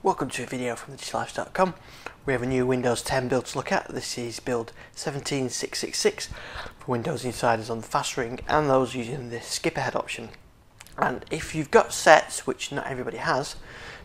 Welcome to a video from thedigitallife.com. We have a new Windows 10 build to look at. This is build 17666 for Windows Insiders on the fast ring and those using the skip ahead option. And if you've got sets, which not everybody has,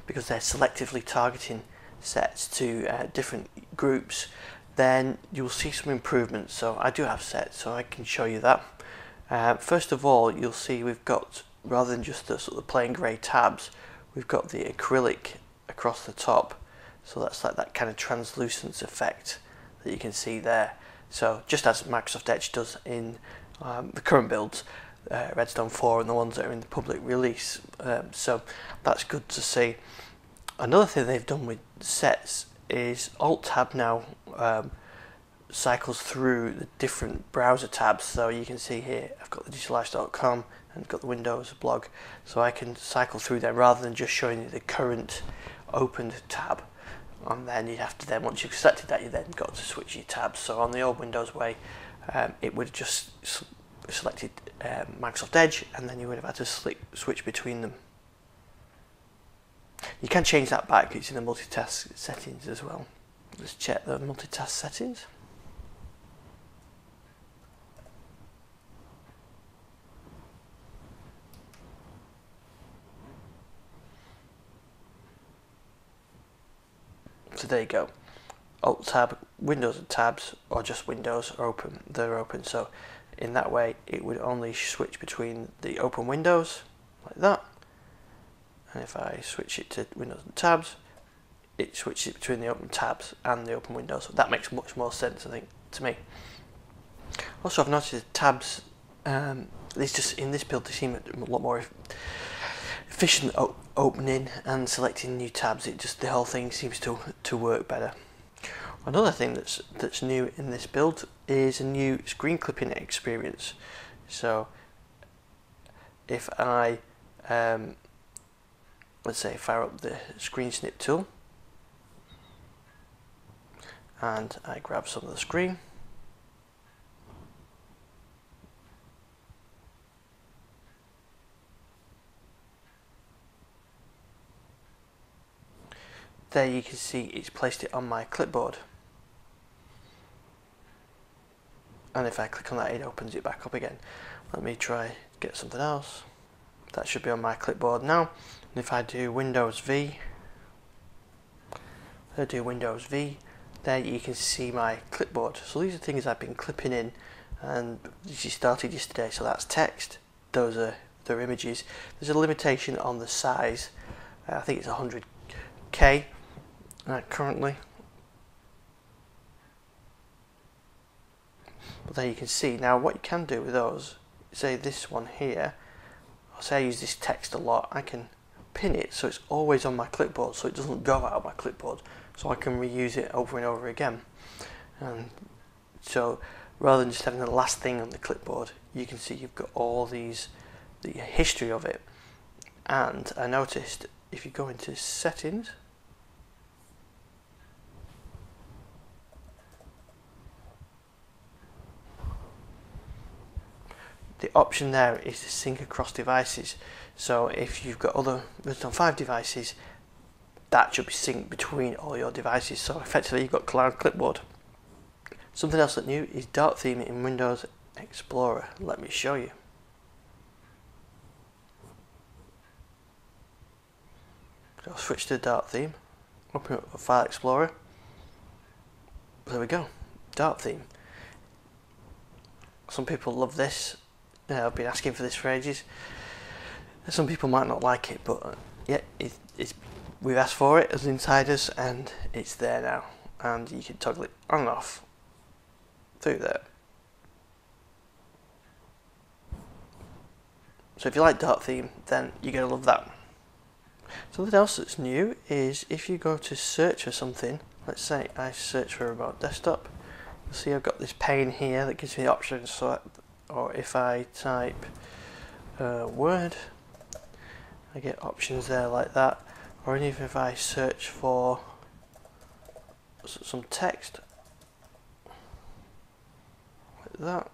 because they're selectively targeting sets to different groups, then you'll see some improvements. So I do have sets, so I can show you that. First of all, you'll see we've got, rather than just the sort of plain grey tabs, we've got the acrylic across the top, so that's like that kind of translucence effect that you can see there. So just as Microsoft Edge does in the current builds, Redstone 4 and the ones that are in the public release, so that's good to see. Another thing they've done with sets is Alt Tab now cycles through the different browser tabs. So you can see here I've got the digitallife.com and I've got the Windows blog, so I can cycle through them rather than just showing you the current opened tab, and then you'd have to, then once you've selected that, you then got to switch your tabs. So on the old Windows way, it would have just selected Microsoft Edge, and then you would have had to switch between them. You can change that back, it's in the multitask settings as well. Let's check the multitask settings. So there you go. Alt Tab, Windows and tabs, or just Windows are open. They're open. So in that way, it would only switch between the open windows like that. And if I switch it to Windows and tabs, it switches it between the open tabs and the open windows. So that makes much more sense, I think, to me. Also, I've noticed tabs. These just in this build they seem a lot more efficient opening and selecting new tabs. It just, the whole thing seems to work better. Another thing that's new in this build is a new screen clipping experience. So if I let's say fire up the screen snip tool and I grab some of the screen, there you can see it's placed it on my clipboard, and if I click on that, it opens it back up again. Let me try get something else. That should be on my clipboard now. And if I do Windows V, there you can see my clipboard. So these are things I've been clipping in, and she started yesterday. So that's text, those are their images. There's a limitation on the size. I think it's 100k currently. But there you can see. Now what you can do with those, say this one here, or say I use this text a lot, I can pin it so it's always on my clipboard, so it doesn't go out of my clipboard, so I can reuse it over and over again. And so rather than just having the last thing on the clipboard, you can see you've got all these, the history of it. And I noticed if you go into settings, the option there is to sync across devices. So if you've got other Redstone 5 devices, that should be synced between all your devices. So effectively you've got Cloud Clipboard. Something else that's new is Dark Theme in Windows Explorer. Let me show you. So I'll switch to the Dark Theme, open up a File Explorer. There we go, Dark Theme. Some people love this. I've been asking for this for ages. Some people might not like it, but yeah, we've asked for it as insiders, and it's there now. And you can toggle it on and off through there. So if you like Dark Theme, then you're going to love that. Something else that's new is if you go to search for something, let's say I search for Remote Desktop, you'll see I've got this pane here that gives me the options. So, or if I type Word, I get options there like that. Or even if I search for some text like that,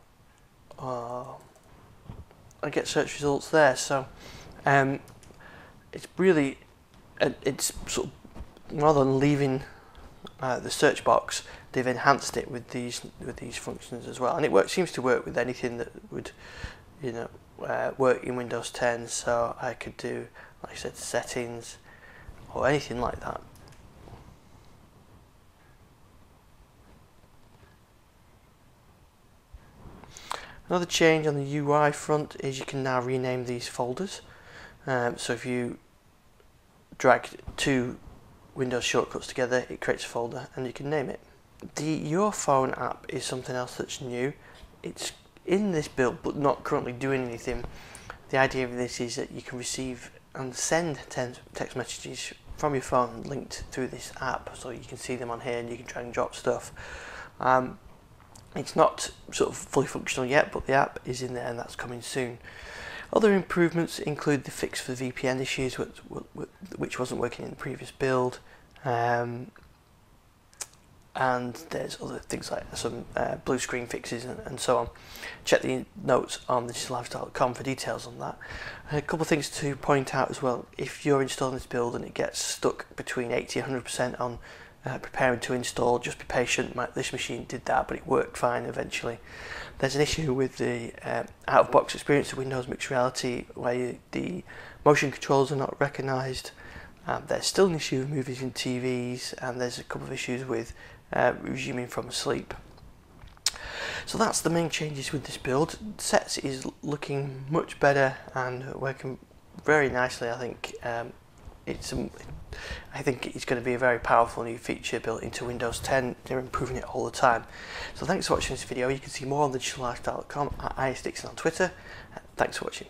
I get search results there. So it's really, it's sort of rather than leaving the search box, they've enhanced it with these functions as well, and seems to work with anything that would, work in Windows 10. So I could do, like I said, settings or anything like that. Another change on the UI front is you can now rename these folders. So if you drag two Windows shortcuts together, it creates a folder and you can name it. The Your Phone app is something else that's new. It's in this build but not currently doing anything. The idea of this is that you can receive and send text messages from your phone linked through this app, so you can see them on here and you can drag and drop stuff. It's not sort of fully functional yet, but the app is in there and that's coming soon. Other improvements include the fix for VPN issues, which wasn't working in the previous build, and there's other things like some blue screen fixes and so on. Check the notes on digitallifestyle.com for details on that. A couple of things to point out as well: if you're installing this build and it gets stuck between 80 and 100% on preparing to install, just be patient. This machine did that, but it worked fine eventually. There's an issue with the out-of-box experience of Windows Mixed Reality where the motion controls are not recognised. There's still an issue with movies in TVs, and there's a couple of issues with resuming from sleep. So that's the main changes with this build. Sets is looking much better and working very nicely. I think it's going to be a very powerful new feature built into Windows 10. They're improving it all the time. So thanks for watching this video. You can see more on digitallifestyle.com, at ISDixon on Twitter. Thanks for watching.